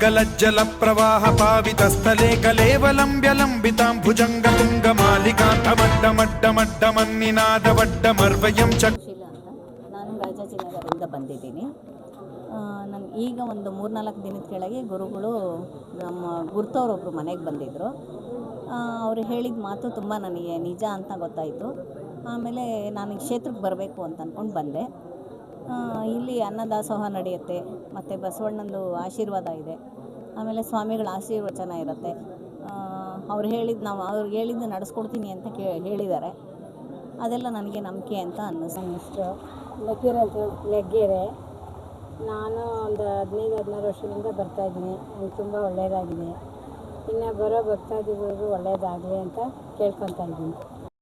ಗಲಜ್ಜಲ ಪ್ರವಾಹ ಪಾವಿತಸ್ಥಲೆ ಕಲೇವಲಂಬ್ಯಲಂಬಿತಾಂ ಭುಜಂಗ ತುಂಗ ಮಾಲಿಕಾಂತ ಮಡ್ಡ ಮಡ್ಡ ಮಡ್ಡ ಮನ್ನಿನಾದ ವಡ್ಡ ಮರ್ವಯಂ ಚ. ನಾನು ರಾಜಾಜಿನಗರದಿಂದ ಬಂದಿದ್ದೀನಿ. ನಾನು ಈಗ ಒಂದು 3-4 ದಿನದ ಕೆಳಗೆ ಗುರುಗಳು ನಮ್ಮ ಗುರ್ತವ್ರೊಬ್ಬರು ಮನೆಗೆ ಬಂದಿದ್ದರು. ಅವರು ಹೇಳಿದ ಮಾತು ತುಂಬ ನನಗೆ ನಿಜ ಅಂತ ಗೊತ್ತಾಯಿತು. ಆಮೇಲೆ ನಾನು ಕ್ಷೇತ್ರಕ್ಕೆ ಬರಬೇಕು ಅಂತ ಅಂದ್ಕೊಂಡು ಬಂದೆ. ಇಲ್ಲಿ ಅನ್ನದಾಸೋಹ ನಡೆಯುತ್ತೆ, ಮತ್ತು ಬಸವಣ್ಣಂದು ಆಶೀರ್ವಾದ ಇದೆ, ಆಮೇಲೆ ಸ್ವಾಮಿಗಳ ಆಶೀರ್ವಚನ ಇರುತ್ತೆ. ಅವ್ರು ಹೇಳಿದ್ದು ನಡೆಸ್ಕೊಡ್ತೀನಿ ಅಂತ ಹೇಳಿದ್ದಾರೆ. ಅದೆಲ್ಲ ನನಗೆ ನಂಬಿಕೆ ಅಂತ ಅನ್ನಿಸ್ತು. ಲಕ್ಕೀರೆ ಅಂತ ಹೇಳಿ ಲಗ್ಗೆರೆ. ನಾನು ಒಂದು 15-16 ವರ್ಷದಿಂದ ಬರ್ತಾಯಿದ್ದೀನಿ. ನನಗೆ ತುಂಬ ಒಳ್ಳೆಯದಾಗಿದೆ. ಇನ್ನು ಬರೋ ಭಕ್ತಾದಿಗಳಿಗೂ ಒಳ್ಳೆಯದಾಗಲಿ ಅಂತ ಕೇಳ್ಕೊತಾ ಇದ್ದೀನಿ.